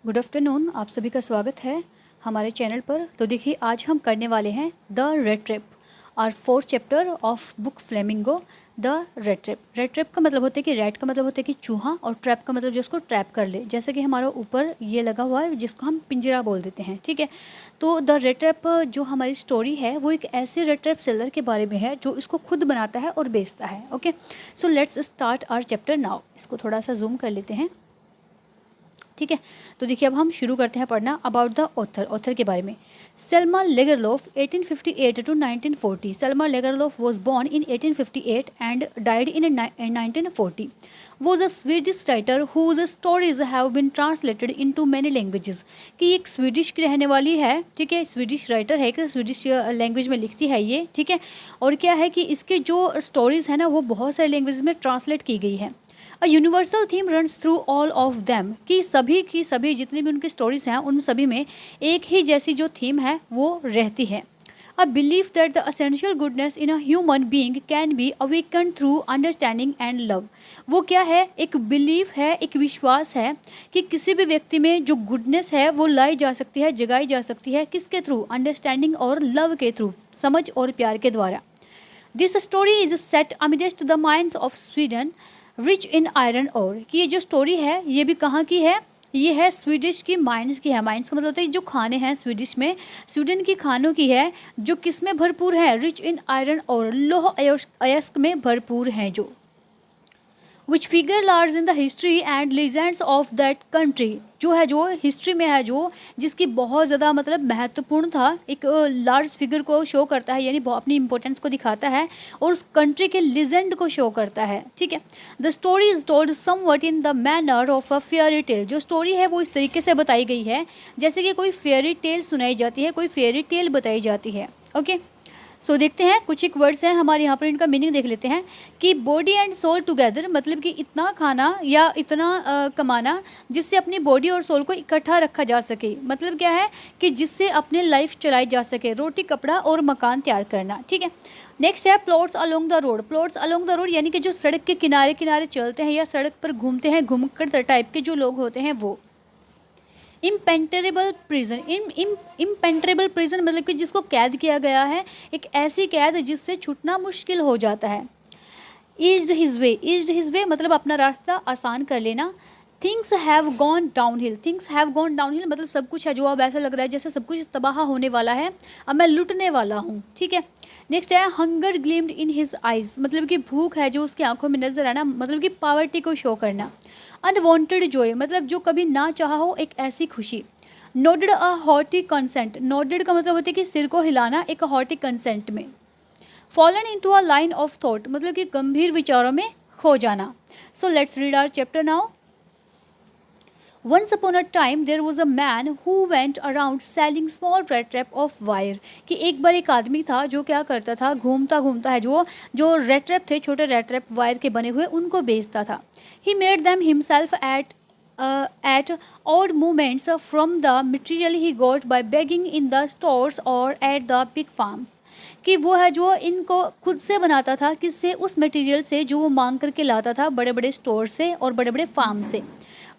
Good afternoon. आप सभी का स्वागत है हमारे चैनल पर। तो देखिए, आज हम करने वाले हैं द रेड ट्रैप और fourth chapter of book flamingo the rat trap. Red trap का मतलब होता है कि रेड का मतलब होता है कि चूहा, और ट्रैप का मतलब जो उसको ट्रैप कर ले, जैसे कि हमारा ऊपर ये लगा हुआ है जिसको हम पिंजरा बोल देते हैं। ठीक है, तो द रेड ट्रैप जो हमारी स्टोरी है वो एक ऐसे रेड ट्रैप सेलर के बारे में है जो इसको खुद बनाता है और बेचता है। Okay, so let's start our chapter now. इसको थोड़ा सा जूम कर लेते हैं। ठीक है, तो देखिए अब हम शुरू करते हैं पढ़ना अबाउट द ऑथर के बारे में। Selma Lagerlof 1858 to 1940। Selma Lagerlof was born in 1858 and died in 1940। was a Swedish writer whose stories have been translated into many languages। कि एक स्वीडिश की रहने वाली है। ठीक है, स्वीडिश राइटर है, कि स्वीडिश लैंग्वेज में लिखती है ये। ठीक है, और क्या है कि इसके जो स्टोरीज़ है ना वो बहुत सारे लैंग्वेज में ट्रांसलेट की गई है। A universal theme runs through all of them. कि सभी की सभी जितनी भी उनकी स्टोरीज हैं उन सभी में एक ही जैसी जो थीम है वो रहती है। A believe that the essential goodness in a human being can be awaken through understanding and love. वो क्या है, एक बिलीव है, एक विश्वास है कि किसी भी व्यक्ति में जो गुडनेस है वो लाई जा सकती है, जगाई जा सकती है। किसके थ्रू? अंडरस्टैंडिंग और लव के थ्रू, समझ और प्यार के द्वारा। This story is set amidst the minds of Sweden rich in iron ore. कि ये जो स्टोरी है ये भी कहाँ की है? ये है स्वीडिश की माइंड्स की है। माइंड्स का मतलब होता है जो खाने हैं स्वीडिश में, स्वीडन की खानों की है, जो किस में भरपूर है? रिच इन आयरन और लोह अयस्क में भरपूर हैं जो। Which figure large in the history and legends of that country. जो है जो हिस्ट्री में है, जो जिसकी बहुत ज़्यादा मतलब महत्वपूर्ण था, एक लार्ज फिगर को शो करता है, यानी अपनी इंपॉर्टेंस को दिखाता है और उस कंट्री के लीजेंड को शो करता है। ठीक है, the story is told somewhat in the manner of a fairy tale. जो स्टोरी है वो इस तरीके से बताई गई है जैसे कि कोई फेयरी टेल सुनाई जाती है, कोई फेयरी टेल बताई जाती है। ओके, सो देखते हैं कुछ एक वर्ड्स हैं हमारे यहाँ पर, इनका मीनिंग देख लेते हैं। कि बॉडी एंड सोल टुगेदर, मतलब कि इतना खाना या इतना कमाना जिससे अपनी बॉडी और सोल को इकट्ठा रखा जा सके। मतलब क्या है कि जिससे अपने लाइफ चलाई जा सके, रोटी कपड़ा और मकान तैयार करना। ठीक है, नेक्स्ट है plots along the road. Plots along the road यानी कि जो सड़क के किनारे किनारे चलते हैं या सड़क पर घूमते हैं, घुमक्कड़ टाइप के जो लोग होते हैं वो। इम्पेंटरेबल प्रिजन, इम्पेंटरेबल प्रिजन मतलब कि जिसको कैद किया गया है, एक ऐसी कैद जिससे छूटना मुश्किल हो जाता है। Eased his way, eased his way मतलब अपना रास्ता आसान कर लेना। Things have gone down hill, things have gone down hill मतलब सब कुछ है जो अब ऐसा लग रहा है जैसे सब कुछ तबाह होने वाला है, अब मैं लुटने वाला हूँ। ठीक है, नेक्स्ट है hunger gleamed in his eyes, मतलब कि भूख है जो उसकी आंखों में नजर आना, मतलब कि पावर्टी को शो करना। अनवांटेड जॉय मतलब जो कभी ना चाहा हो, एक ऐसी खुशी। Nodded a haughty consent, nodded का मतलब होता है कि सिर को हिलाना, एक हॉटी कंसेंट में। Fallen into a line of thought मतलब कि गंभीर विचारों में खो जाना। So let's read our chapter now. Once upon a time there was a man who went around selling small red trap of wire। कि एक बार एक आदमी था जो क्या करता था, घूमता घूमता है जो जो रेड ट्रैप थे, छोटे रेड ट्रैप वायर के बने हुए, उनको बेचता था। He made them himself at odd moments from the material he got by begging in the stores or at the big farms। कि वो है जो इनको खुद से बनाता था, किससे? उस मटेरियल से जो वो मांग करके लाता था बड़े बड़े स्टोर से और बड़े बड़े फार्म से।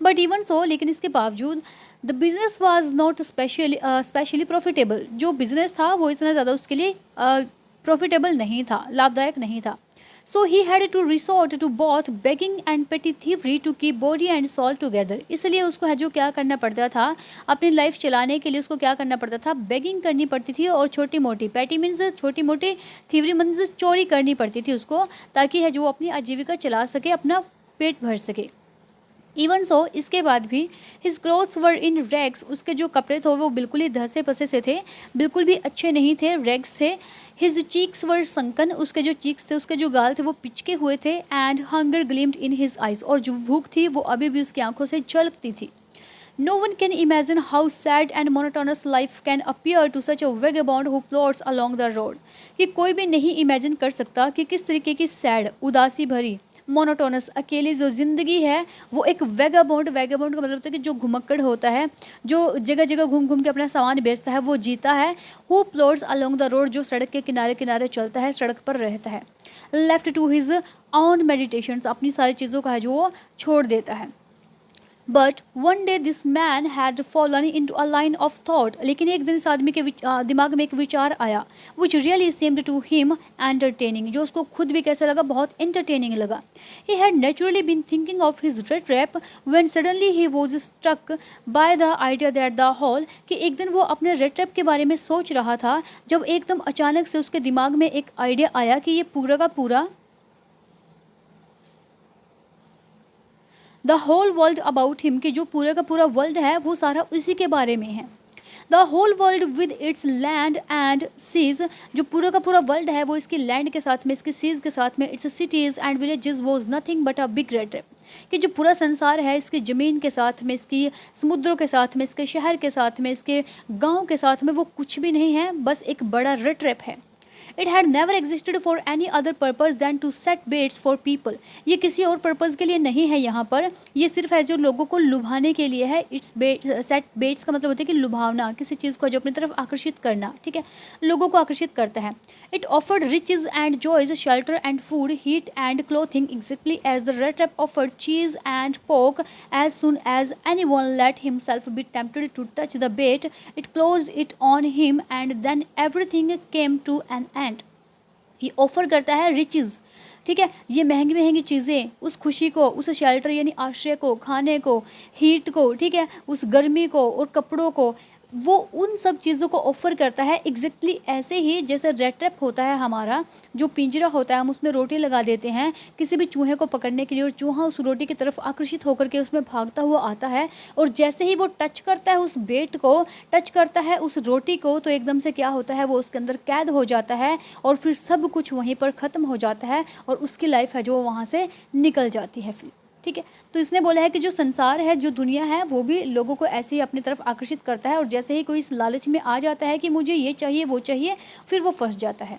बट इवन सो, लेकिन इसके बावजूद the business was not specially profitable. जो बिजनेस था वो इतना ज़्यादा उसके लिए प्रॉफिटेबल नहीं था, लाभदायक नहीं था। So he had to resort to both begging and petty thievery to keep body and soul together. इसलिए उसको है जो क्या करना पड़ता था, अपनी लाइफ चलाने के लिए उसको क्या करना पड़ता था, बेगिंग करनी पड़ती थी, और छोटी मोटी, पेटी मीन्स छोटी मोटी, थीवरी मीन्स चोरी करनी पड़ती थी उसको, ताकि है जो अपनी आजीविका चला सके, अपना पेट भर सके। इवन सो, इसके बाद भी हिज क्लोथ्स वर इन रैग्स, उसके जो कपड़े थे वो बिल्कुल ही धसे पसे से थे, बिल्कुल भी अच्छे नहीं थे, रैग्स थे। हिज चीक्स वर संकन, उसके जो चीक्स थे, उसके जो गाल थे वो पिचके हुए थे। And hunger gleamed in his eyes, और जो भूख थी वो अभी भी उसकी आंखों से झलकती थी। No one can imagine how sad and monotonous life can appear to such a vagabond who plods along the road. कि कोई भी नहीं इमेजिन कर सकता कि किस तरीके की सैड, उदासी भरी, मोनोटोनस, अकेली जो ज़िंदगी है वो एक वेगाबॉन्ड, वेगाबॉन्ड का मतलब होता है कि जो घुमक्कड़ होता है, जो जगह जगह घूम घूम के अपना सामान बेचता है, वो जीता है। Who plods along the road, जो सड़क के किनारे किनारे चलता है, सड़क पर रहता है। Left to his own meditations, अपनी सारी चीज़ों का है जो वो छोड़ देता है। But one day this man had fallen into a line of thought, लेकिन एक दिन इस आदमी के दिमाग में एक विचार आया, which really seemed to him entertaining, जो उसको खुद भी कैसा लगा, बहुत एंटरटेनिंग लगा. He had naturally been thinking of his rat trap when suddenly he was struck by the idea that the whole, कि एक दिन वो अपने रेड रैप के बारे में सोच रहा था, जब एकदम अचानक से उसके दिमाग में एक आइडिया आया कि ये पूरा का पूरा the whole world about him, कि जो पूरा का पूरा वर्ल्ड है वो सारा उसी के बारे में है. The whole world with its land and seas, जो पूरा का पूरा वर्ल्ड है वो इसकी लैंड के साथ में, इसकी सीज के साथ में, it's cities and villages was nothing but a big red trap, कि जो पूरा संसार है इसकी ज़मीन के साथ में, इसकी समुद्रों के साथ में, इसके शहर के साथ में, इसके गाँव के साथ में, वो कुछ भी नहीं है, बस एक बड़ा रेड ट्रैप है. It had never existed for any other purpose than to set baits for people, ये किसी और पर्पज़ के लिए नहीं है यहाँ पर, ये सिर्फ है जो लोगों को लुभाने के लिए है. इट्स सेट बेट्स का मतलब होता है कि लुभावना, किसी चीज़ को जो अपनी तरफ आकर्षित करना, ठीक है, लोगों को आकर्षित करता है. It offered riches and joys, shelter and food, heat and clothing, exactly as the rat trap offered cheese and pork. As soon as any one let himself be tempted to touch the bait, it closed it on him and then everything came to an end. ये offer करता है riches, ठीक है, ये महंगी महंगी चीज़ें, उस खुशी को, उस शेल्टर यानी आश्रय को, खाने को, हीट को, ठीक है, उस गर्मी को और कपड़ों को, वो उन सब चीज़ों को ऑफ़र करता है. एग्जैक्टली ऐसे ही जैसे रेड ट्रैप होता है हमारा, जो पिंजरा होता है, हम उसमें रोटी लगा देते हैं किसी भी चूहे को पकड़ने के लिए, और चूहा उस रोटी की तरफ आकर्षित होकर के उसमें भागता हुआ आता है, और जैसे ही वो टच करता है उस बेट को, टच करता है उस रोटी को, तो एकदम से क्या होता है, वो उसके अंदर कैद हो जाता है, और फिर सब कुछ वहीं पर ख़त्म हो जाता है, और उसकी लाइफ है जो वहाँ से निकल जाती है फिर, ठीक है. तो इसने बोला है कि जो संसार है, जो दुनिया है, वो भी लोगों को ऐसे ही अपनी तरफ आकर्षित करता है, और जैसे ही कोई इस लालच में आ जाता है कि मुझे ये चाहिए वो चाहिए, फिर वो फंस जाता है.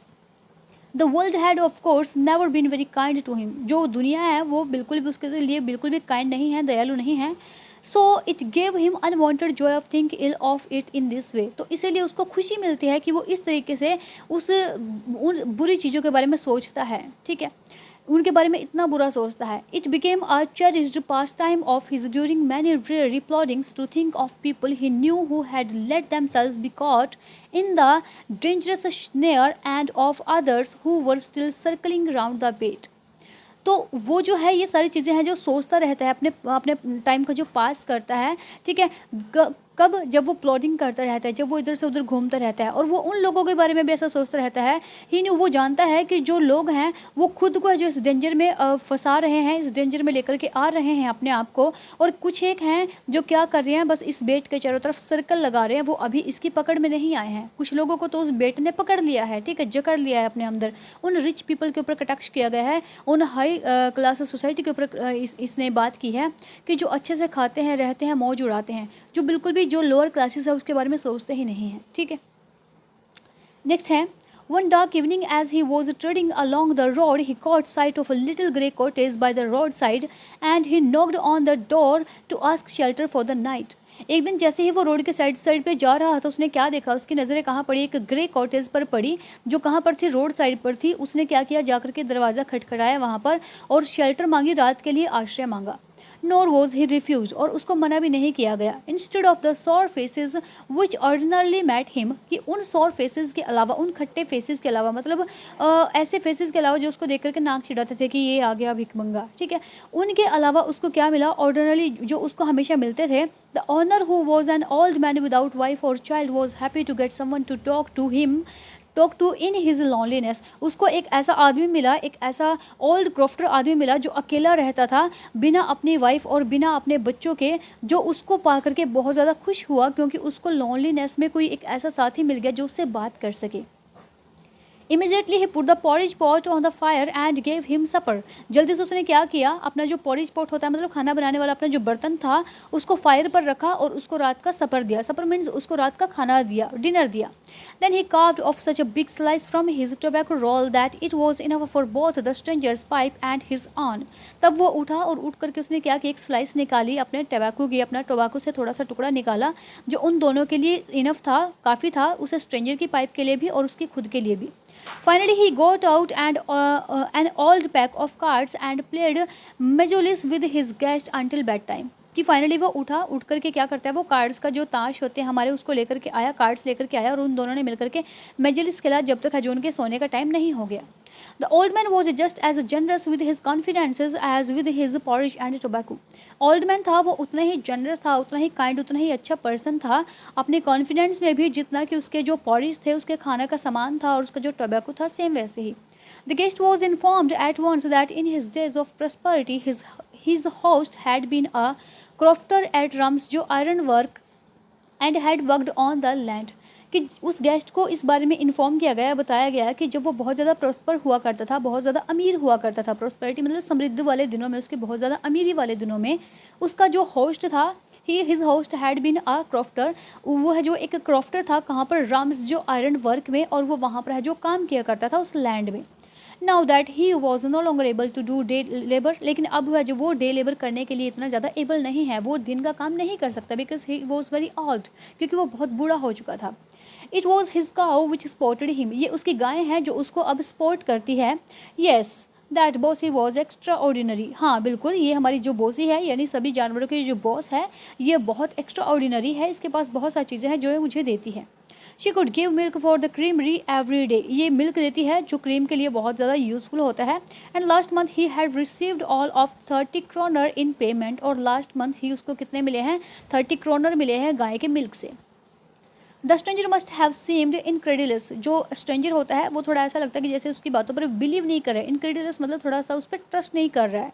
The world had of course never been very kind to him, जो दुनिया है वो बिल्कुल भी उसके लिए बिल्कुल भी काइंड नहीं है, दयालु नहीं है. So it gave him unwanted joy of think ill of it in this way, तो इसीलिए उसको खुशी मिलती है कि वो इस तरीके से उन बुरी चीज़ों के बारे में सोचता है, ठीक है, उनके बारे में इतना बुरा सोचता है. It became a cherished pastime of his during many dreary ploddings to think of people he knew who had let themselves be caught in the dangerous snare and of others who were still circling round the bait. तो वो जो है, ये सारी चीज़ें हैं जो सोचता रहता है, अपने अपने टाइम का जो पास करता है, ठीक है, कब, जब वो प्लॉटिंग करता रहता है, जब वो इधर से उधर घूमता रहता है, और वो उन लोगों के बारे में भी ऐसा सोचता रहता है. ही न्यू, वो जानता है कि जो लोग हैं वो खुद को जो इस डेंजर में फंसा रहे हैं, इस डेंजर में लेकर के आ रहे हैं अपने आप को, और कुछ एक हैं जो क्या कर रहे हैं, बस इस बेट के चारों तरफ सर्कल लगा रहे हैं, वो अभी इसकी पकड़ में नहीं आए हैं. कुछ लोगों को तो उस बेट ने पकड़ लिया है, ठीक है, जकड़ लिया है अपने अंदर. उन रिच पीपल के ऊपर कटाक्ष किया गया है, उन हाई क्लास सोसाइटी के ऊपर इसने बात की है कि जो अच्छे से खाते हैं, रहते हैं, मौज उड़ाते हैं, जो बिल्कुल भी जो लोअर क्लासेस है उसके बारे में सोचते ही नहीं हैं, ठीक है. नेक्स्ट है, one dark evening as he was treading along the road, he caught sight of a little grey cottage by the roadside and he knocked on the door to ask shelter for the night. एक दिन जैसे ही वो road के side पे जा रहा था, उसने क्या देखा, उसकी नज़रें कहाँ पड़ी, एक ग्रे कॉटेज पर पड़ी, जो कहाँ पर थी, रोड साइड पर थी. उसने क्या किया, जाकर के दरवाज़ा खटखटाया वहाँ पर, और शेल्टर मांगी, रात के लिए आश्रय मांगा. नोर वॉज ही रिफ्यूज, और उसको मना भी नहीं किया गया. Instead of the sour faces which ordinarily met him, कि उन सॉर फेसेस के अलावा, उन खट्टे फेसेस के अलावा, मतलब ऐसे फेसेस के अलावा जो उसको देख करके नाक चिढ़ाते थे कि ये आ गया भिखमंगा, ठीक है, उनके अलावा उसको क्या मिला, ऑर्डिनरली जो उसको हमेशा मिलते थे. The owner who was an old man without wife और child was happy to get someone to talk to in his loneliness. उसको एक ऐसा आदमी मिला, एक ऐसा ओल्ड क्रॉफ्टर आदमी मिला जो अकेला रहता था, बिना अपनी वाइफ और बिना अपने बच्चों के, जो उसको पा करके बहुत ज़्यादा खुश हुआ, क्योंकि उसको लॉनलीनेस में कोई एक ऐसा साथी मिल गया जो उससे बात कर सके. Immediately he put the porridge pot on the fire and gave him supper. जल्दी से उसने क्या किया, अपना जो पॉरिज पॉट होता है, मतलब खाना बनाने वाला अपना जो बर्तन था, उसको फायर पर रखा और उसको रात का सपर दिया. सपर मीन्स उसको रात का खाना दिया, डिनर दिया. Then he carved off such a big slice from his tobacco roll that it was enough for both the stranger's pipe and his own. तब वो उठा और उठ करके उसने क्या कि एक स्लाइस निकाली अपने टबैको की, अपना टोबैको से थोड़ा सा टुकड़ा निकाला, जो उन दोनों के लिए इनफ था, काफ़ी था, उस स्ट्रेंजर की पाइप के लिए भी और उसकी खुद के लिए भी. Finally, he got out and an old pack of cards and played majolies with his guest until bedtime. कि फाइनली वो उठ करके क्या करता है, वो कार्ड्स का जो ताश होते हैं हमारे उसको लेकर के आया, कार्ड्स लेकर के आया और उन दोनों ने मिलकर के मजलिस खेला जब तक हजून के सोने का टाइम नहीं हो गया। The old man was just as generous with his confidences as with his porridge and tobacco. Old man था वो उतना ही जनरस था, उतना ही काइंड, उतना ही अच्छा पर्सन था अपने कॉन्फिडेंस में भी जितना कि उसके जो पॉरिज थे, उसके खाने का सामान था और उसका जो टोबैको था सेम वैसे ही। The guest was informed at once that in his days of prosperity his host had been a crofter at Rums जो iron work and had worked on the land। कि उस गेस्ट को इस बारे में inform किया गया, बताया गया कि जब वो बहुत ज़्यादा प्रॉस्पर हुआ करता था, बहुत ज़्यादा अमीर हुआ करता था, प्रॉस्पेरिटी मतलब समृद्ध वाले दिनों में, उसके बहुत ज़्यादा अमीरी वाले दिनों में उसका जो होस्ट था, his host had been a crofter, वो है जो एक क्रॉफ्टर था, कहाँ पर, राम्स जो आयरन वर्क में, और वो वहाँ पर है जो काम किया करता था उस लैंड में। Now that he was no longer able to do day labour, लेकिन अब है जो वो डे लेबर करने के लिए इतना ज़्यादा एबल नहीं है, वो दिन का काम नहीं कर सकता, because he was very old, क्योंकि वो बहुत बूढ़ा हो चुका था। It was his cow which spotted him, ये उसकी गाय है जो उसको अब स्पॉट करती है। Yes that bossy was extra ordinary, हाँ बिल्कुल, ये हमारी जो बॉसी है यानी सभी जानवरों की जो बॉस है ये बहुत एक्स्ट्रा ऑर्डिनरी है, इसके पास बहुत सारी चीज़ें हैं जो ये मुझे देती है। She could give milk for the creamery every day, ये मिल्क देती है जो क्रीम के लिए बहुत ज़्यादा यूजफुल होता है। And last month he had received all of 30 kronor in payment, और लास्ट मंथ ही उसको कितने मिले हैं, 30 क्रोनर मिले हैं गाय के मिल्क से। The stranger must have seemed incredulous, जो स्ट्रेंजर होता है वो थोड़ा ऐसा लगता है कि जैसे उसकी बातों पर बिलीव नहीं कर रहा है, इनक्रेडिलस मतलब थोड़ा सा उस पर ट्रस्ट नहीं कर रहा है।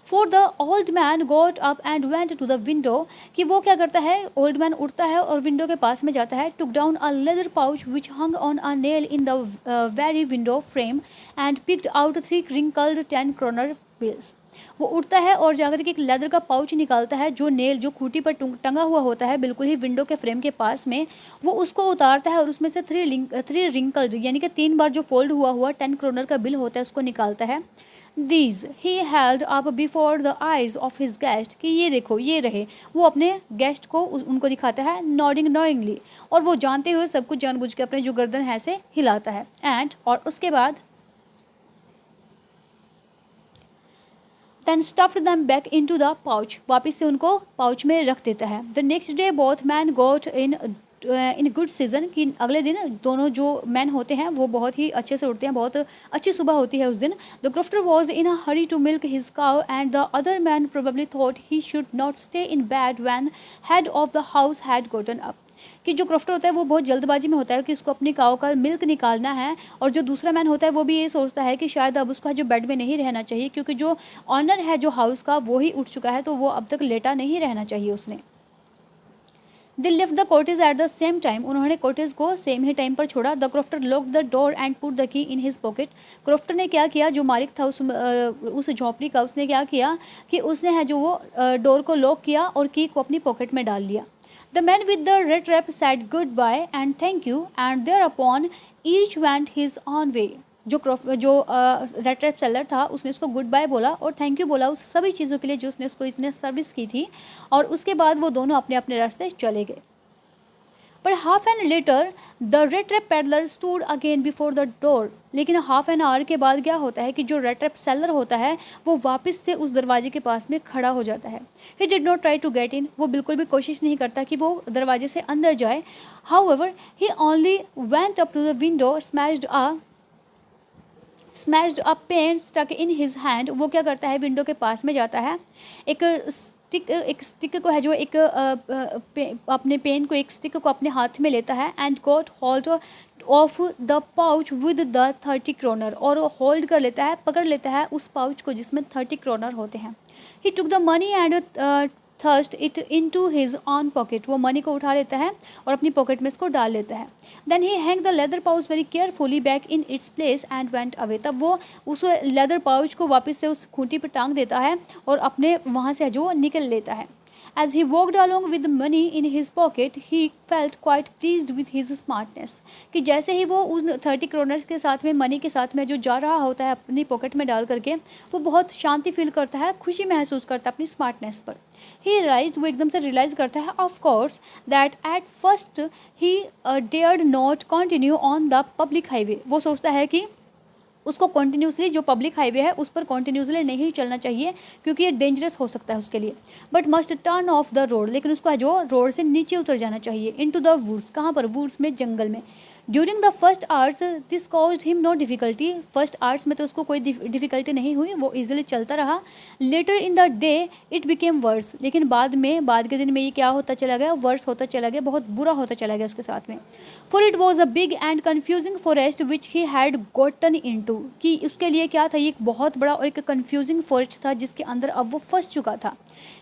For the old man got up and went to the window, कि वो क्या करता है, ओल्ड मैन उठता है और विंडो के पास में जाता है। Took down a leather pouch which hung on a nail in the very window frame and picked out 3 wrinkled 10 kronor bills, वो उठता है और जाकर के एक लेदर का पाउच निकालता है जो नेल जो खूंटी पर टंगा हुआ होता है बिल्कुल ही विंडो के फ्रेम के पास में, वो उसको उतारता है और उसमें से 3 रिंकल्ड यानी कि 3 बार जो फोल्ड हुआ हुआ 10 क्रोनर का बिल होता है उसको निकालता है। These he held up before the eyes of his guest, कि ये देखो ये रहे, वो अपने गेस्ट को उनको दिखाता है, नॉडिंग नोइंगली, और वो जानते हुए सब कुछ जानबूझ के अपने जो गर्दन है से हिलाता है। एंड और उसके बाद then stuffed them back into the pouch, वापस से उनको पाउच में रख देता है। The next day both men got in good season, कि अगले दिन दोनों जो मैन होते हैं वो बहुत ही अच्छे से उठते हैं, बहुत अच्छी सुबह होती है उस दिन। The crofter was in a hurry to milk his cow and the other man probably thought he should not stay in bed when head of the house had gotten up, कि जो क्रॉफ्टर होता है वो बहुत जल्दबाजी में होता है कि उसको अपनी काऊ का मिल्क निकालना है, और जो दूसरा मैन होता है वो भी ये सोचता है कि शायद अब उसका जो बेड में नहीं रहना चाहिए, क्योंकि जो ऑनर है जो हाउस का वो ही उठ चुका है, तो वो अब तक लेटा नहीं रहना चाहिए उसने। They left the cottage at the same time, उन्होंने कॉटेज को सेम ही टाइम पर छोड़ा। The crofter locked the door and put the key in his pocket, crofter ने क्या किया, जो मालिक था उस झोंपड़ी का, उसने क्या किया कि उसने है जो वो डोर को लॉक किया और की को अपनी पॉकेट में डाल लिया। The man with the red wrap said goodbye and thank you, and thereupon each went his own way. जो रेड रैप सेलर था उसने उसको गुड बाय बोला और थैंक यू बोला उस सभी चीज़ों के लिए जो उसने उसको इतने सर्विस की थी, और उसके बाद वो दोनों अपने अपने रास्ते चले गए। पर half an later the rat trap peddler stood again before the door, लेकिन हाफ एन आवर के बाद क्या होता है कि जो रेड ट्रैप सेलर होता है वो वापस से उस दरवाजे के पास में खड़ा हो जाता है। He did not try to get in, वो बिल्कुल भी कोशिश नहीं करता कि वो दरवाजे से अंदर जाए। However he only went up to the window, smashed a pane stuck in his hand, वो क्या करता है विंडो के पास में जाता है, एक स्टिक को है जो अपने पेन को, एक स्टिक को अपने हाथ में लेता है, and got hold of the pouch with the 30 kronor, और होल्ड कर लेता है, पकड़ लेता है उस पाउच को जिसमें 30 क्रोनर होते हैं। He took the money and thrust it into his own pocket, वो मनी को उठा लेता है और अपनी पॉकेट में इसको डाल लेता है। Then he hang the leather pouch very carefully back in its place and went away, तब वो उस लेदर पाउच को वापस से उस खूंटी पर टांग देता है और अपने वहाँ से जो निकल लेता है। As he walked along with the money in his pocket, he felt quite pleased with his smartness, कि जैसे ही वो उन 30 क्रोनर्स के साथ में, मनी के साथ में जो जा रहा होता है अपनी पॉकेट में डाल करके, वो बहुत शांति फील करता है, खुशी महसूस करता है अपनी स्मार्टनेस पर। ही रियलाइज्ड, वो एकदम से रियलाइज़ करता है of course that at first he dared not continue on the public highway, वो सोचता है कि उसको कंटिन्यूसली जो पब्लिक हाईवे है उस पर कंटिन्यूसली नहीं चलना चाहिए क्योंकि ये डेंजरस हो सकता है उसके लिए। But must turn off the road, लेकिन उसको जो रोड से नीचे उतर जाना चाहिए। इनटू द वुड्स, कहाँ पर? वुड्स में, जंगल में। During the first hours this caused him no difficulty, first hours में तो उसको कोई डिफिकल्टी नहीं हुई, वो इजीली चलता रहा। Later in the day it became worse, लेकिन बाद के दिन में ये क्या होता चला गया? वर्स होता चला गया, बहुत बुरा होता चला गया उसके साथ में। For it was a big and confusing forest which he had gotten into, कि उसके लिए क्या था? ये एक बहुत बड़ा और एक कन्फ्यूजिंग फॉरेस्ट था जिसके अंदर अब वो फंस चुका था।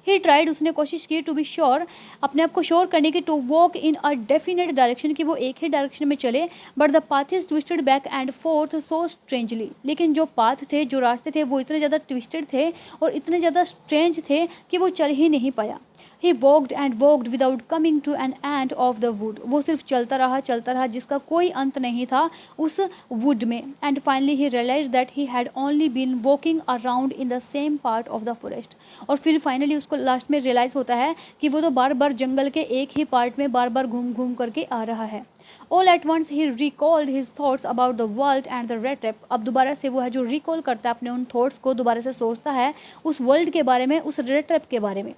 ही ट्राइड, उसने कोशिश की, टू बी श्योर, अपने आप को श्योर करने की, to walk in a definite direction, कि वो एक ही डायरेक्शन में चले। But the path is twisted back and forth so strangely, लेकिन जो पाथ थे, जो रास्ते थे, वो इतने ज़्यादा ट्विस्टेड थे और इतने ज़्यादा स्ट्रेंज थे कि वो चल ही नहीं पाया। He walked and walked without coming to an end of the wood, वो सिर्फ चलता रहा जिसका कोई अंत नहीं था उस वुड में। And finally he realize that he had only been walking around in the same part of the forest, और फिर फाइनली उसको लास्ट में रियलाइज़ होता है कि वो तो बार बार जंगल के एक ही पार्ट में बार बार घूम घूम करके आ रहा है। All at once he recalled his thoughts about the world and the red trap, अब दोबारा से वो है जो रिकॉल करता है अपने उन थॉट्स को, दोबारा से सोचता है उस वर्ल्ड के बारे में, उस रेड ट्रैप के बारे में।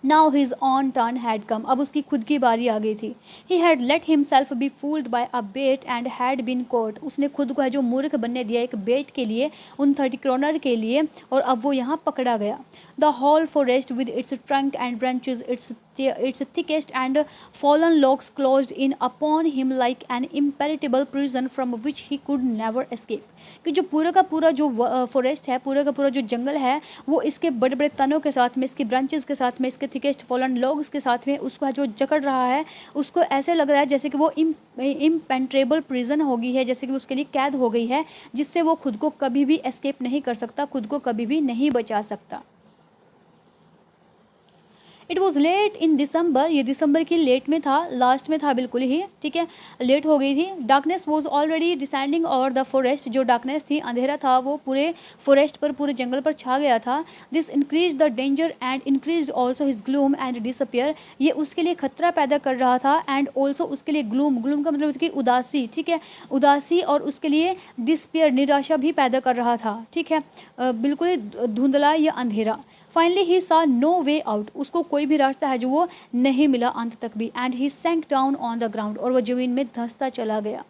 Now his own turn had come, अब उसकी खुद की बारी आ गई थी। He had let himself be fooled by a bait and had been caught, उसने खुद को है जो मूर्ख बनने दिया एक बेट के लिए, उन 30 करोनर के लिए, और अब वो यहाँ पकड़ा गया। The whole forest with its trunk and branches, its thickest and fallen logs closed in upon him like an impenetrable prison from which he could never escape, कि जो पूरा का पूरा जो फॉरेस्ट है, पूरा का पूरा जो जंगल है, वो इसके बड़े बड़े तनों के साथ में, इसके ब्रांचेस के साथ में, इसके थिकेस्ट फॉलन लॉग्स के साथ में उसको जो जकड़ रहा है, उसको ऐसे लग रहा है जैसे कि वो इम्पेनेट्रेबल प्रिजन हो गई है, जैसे कि उसके लिए कैद हो गई है, जिससे वो खुद को कभी भी एस्केप नहीं कर सकता, खुद को कभी भी नहीं बचा सकता। इट वॉज लेट इन दिसंबर, ये दिसंबर की लेट में था, लास्ट में था बिल्कुल ही, ठीक है, लेट हो गई थी। Darkness was already descending over the forest, जो डार्कनेस थी, अंधेरा था, वो पूरे फॉरेस्ट पर, पूरे जंगल पर छा गया था। This increase the danger and increase also his gloom and disappear, ये उसके लिए खतरा पैदा कर रहा था, एंड ऑल्सो उसके लिए ग्लूम, ग्लूम का मतलब कि उदासी, ठीक है, उदासी, और उसके लिए डिस्पेयर, निराशा भी पैदा कर रहा था, ठीक है, बिल्कुल धुंधला या अंधेरा। फाइनली ही सा नो वे आउट, उसको कोई भी रास्ता है जो वो नहीं मिला अंत तक भी। And he sank down on the ground, और वो जमीन में धंसता चला गया।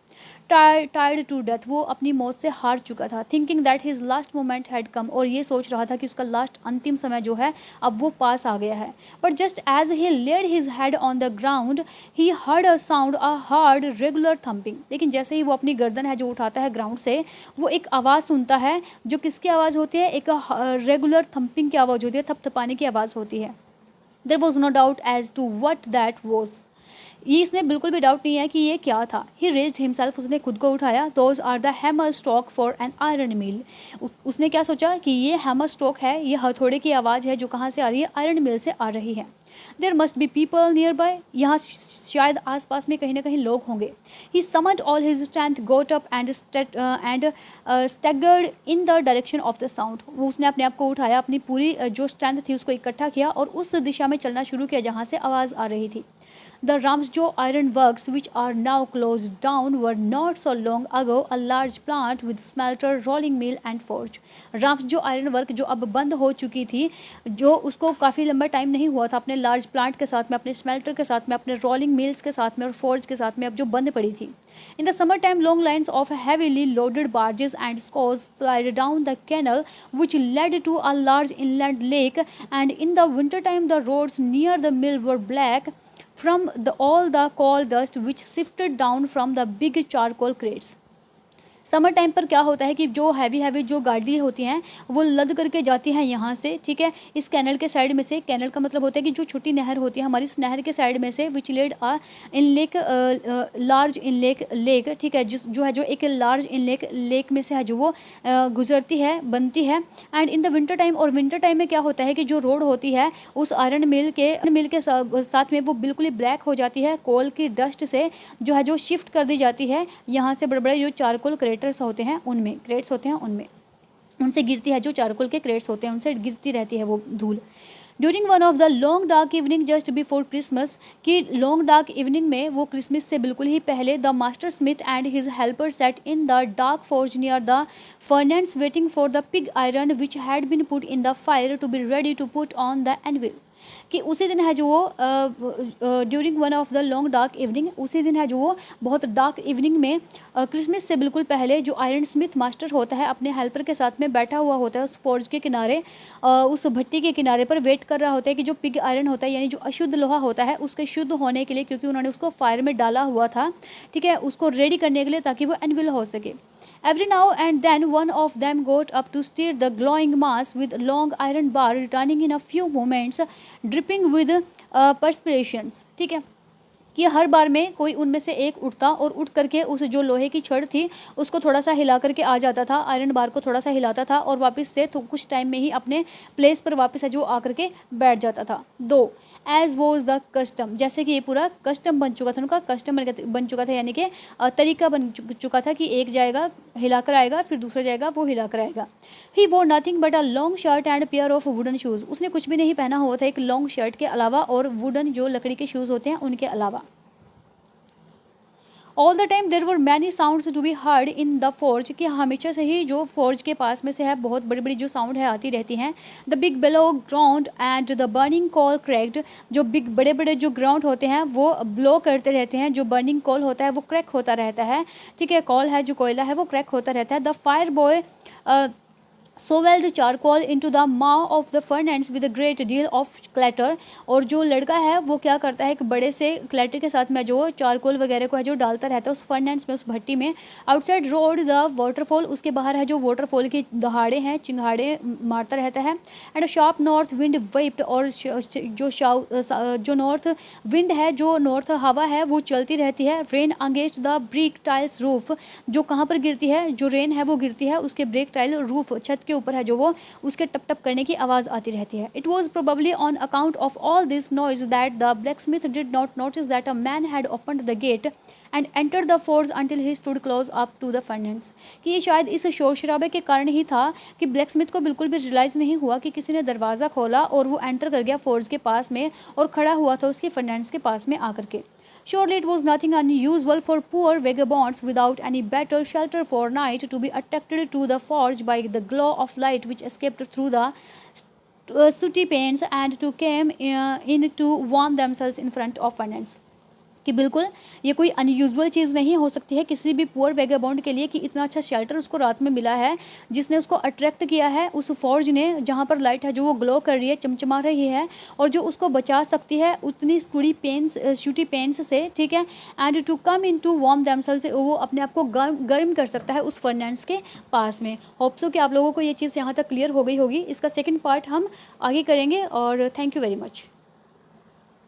टायर्ड टू डेथ, वो अपनी मौत से हार चुका था। Thinking that his last moment had come, और ये सोच रहा था कि उसका लास्ट अंतिम समय जो है अब वो पास आ गया है। But just as he laid his head on the ground he heard a sound, a hard regular thumping, लेकिन जैसे ही वो अपनी गर्दन है जो उठाता है ग्राउंड से, वो एक आवाज़ सुनता है, जो किसकी आवाज़ होती है? एक रेगुलर थम्पिंग की आवाज़ होती है, थपथपाने की आवाज़ होती है। There was no doubt as to what that was, ये इसमें बिल्कुल भी डाउट नहीं है कि ये क्या था। ही रेज्ड हिमसेल्फ, उसने खुद को उठाया। Those are the hammer strokes for an iron mill, उसने क्या सोचा कि ये हैमर स्ट्रोक है, ये हथौड़े की आवाज़ है जो कहाँ से आ रही है? आयरन मिल से आ रही है। There must be people nearby, यहाँ शायद आसपास में कहीं ना कहीं लोग होंगे। He summoned all his strength, got up and staggered in the direction of the sound, वो उसने अपने आप को उठाया, अपनी पूरी जो स्ट्रेंथ थी उसको इकट्ठा किया और उस दिशा में चलना शुरू किया जहाँ से आवाज़ आ रही थी। The Ramsjo iron works, which are now closed down, were not so long ago a large plant with smelter, rolling mill and forge. Ramsjo iron work जो अब बंद हो चुकी थी, जो उसको काफ़ी लंबा टाइम नहीं हुआ था अपने लार्ज प्लांट के साथ में, अपने स्मेल्टर के साथ में, अपने रोलिंग मिल्स के साथ में और फोर्ज के साथ में, अब जो बंद पड़ी थी। In the summer time, long lines of heavily loaded barges and scows slid down the canal, which led to a large inland lake, and in the winter time, the roads near the mill were black from all the coal dust which sifted down from the big charcoal crates. Summer time पर क्या होता है कि जो heavy जो गाड़ी होती हैं वो लद करके जाती हैं यहाँ से, ठीक है, इस कैनल के साइड में से। कैनल का मतलब होता है कि जो छोटी नहर होती है हमारी, उस नहर के साइड में से, which led a in lake, large in lake, ठीक है, जो है जो एक लार्ज इन लेक में से है जो वो गुजरती है, बनती है। And in the winter time, और विंटर टाइम में क्या होता है कि जो रोड होती है उस आयरन मिल के साथ में वो बिल्कुल ही ब्लैक हो जाती है, कोल की डस्ट से जो है जो शिफ्ट कर दी जाती है यहाँ से, बड़े बड़े जो चारकोल क्रेटर्स होते हैं उनमें, क्रेट्स होते हैं उनमें, उनसे गिरती है, जो चारकोल के क्रेट्स होते हैं उनसे गिरती रहती है वो धूल। During one of the long dark evening just before Christmas, कि लॉन्ग डार्क इवनिंग में वो क्रिसमस से बिल्कुल ही पहले, the master smith and his helper sat in the dark forge near the furnace waiting for the pig iron which had been put in the fire to be ready to put on the anvil. कि उसी दिन है जो वो during one of the long dark evening, उसी दिन है जो वो बहुत डार्क इवनिंग में क्रिसमस से बिल्कुल पहले जो आयरन स्मिथ मास्टर होता है अपने हेल्पर के साथ में बैठा हुआ होता है उस फोर्ज के किनारे, उस भट्टी के किनारे पर वेट कर रहा होता है कि जो पिग आयरन होता है यानी जो अशुद्ध लोहा होता है उसके शुद्ध होने के लिए, क्योंकि उन्होंने उसको फायर में डाला हुआ था, ठीक है, उसको रेडी करने के लिए ताकि वो एनविल हो सके। Every now and then one of them got up to stir the glowing mass with long iron bar, returning in a few moments, dripping with perspirations। ठीक है, कि हर बार में कोई उनमें से एक उठता और उठ करके उस जो लोहे की छड़ थी उसको थोड़ा सा हिला करके आ जाता था, आयरन बार को थोड़ा सा हिलाता था और वापस से तो कुछ टाइम में ही अपने प्लेस पर वापस है जो आकर के बैठ जाता था। दो, एज वॉज द कस्टम, जैसे कि ये पूरा कस्टम बन चुका था, उनका कस्टम बन चुका था, यानी कि तरीका बन चुका था कि एक जाएगा हिलाकर आएगा फिर दूसरा जाएगा वो हिलाकर आएगा। ही वोर nothing but a long shirt and pair of wooden shoes, उसने कुछ भी नहीं पहना हुआ था एक लॉन्ग शर्ट के अलावा और वुडन जो लकड़ी के शूज़ होते हैं उनके अलावा। All the time there were many sounds to be heard in the forge, कि हमेशा से ही जो फोर्ज के पास में से है बहुत बड़ी बड़ी जो साउंड है आती रहती हैं। The big bellow groaned and the burning coal cracked, जो बिग बड़े बड़े जो ग्राउंड होते हैं वो ब्लो करते रहते हैं, जो बर्निंग कॉल होता है वो क्रैक होता रहता है, ठीक है, कॉल है जो कोयला है वो क्रैक होता रहता है। The fire boy shovelled charcoal into the maw of the furnace with a great deal of clatter, और जो लड़का है वो क्या करता है एक बड़े से क्लैटर के साथ में जो चारकोल वगैरह को है जो डालता रहता है उस फर्नेस में, उस भट्टी में। आउटसाइड रोड द वाटरफॉल, उसके बाहर है जो वाटरफॉल की दहाड़े हैं चिंगाड़े मारता रहता है। And sharp north wind vaped, और जो नॉर्थ विंड है जो नॉर्थ हवा है वो चलती रहती है। Rain against the brick tiles roof, जो कहाँ पर गिरती है, जो रेन है वो गिरती है उसके ब्रेक टाइल रूफ छत के ऊपर है जो वो उसके टप टप करने की आवाज़ आती रहती है। It was probably on account of all this noise that the blacksmith did not notice that a man had opened the gate and enter the forge until he stood close up to the furnace, कि ये शायद इस शोर शराबे के कारण ही था कि ब्लैकस्मिथ को बिल्कुल भी रियलाइज़ नहीं हुआ कि किसी ने दरवाज़ा खोला और वो एंटर कर गया फोर्ज के पास में और खड़ा हुआ था उसकी फर्नेस के पास में आकर के। Surely it was nothing unusual for poor vagabonds without any better shelter for night to be attracted to the forge by the glow of light which escaped through the sooty panes and to came in to warm themselves in front of furnace। कि बिल्कुल ये कोई unusual चीज़ नहीं हो सकती है किसी भी पुअर वेगाबॉन्ड के लिए कि इतना अच्छा शेल्टर उसको रात में मिला है जिसने उसको अट्रैक्ट किया है उस फॉर्ज ने, जहाँ पर लाइट है जो वो ग्लो कर रही है चमचमा रही है और जो उसको बचा सकती है उतनी शूटी पेन्स से, ठीक है। And to come in to warm themselves, वो अपने आप को गर्म कर सकता है उस फर्नेस के पास में। होप सो कि आप लोगों को ये चीज़ यहाँ तक क्लियर हो गई होगी। इसका सेकेंड पार्ट हम आगे करेंगे और थैंक यू वेरी मच।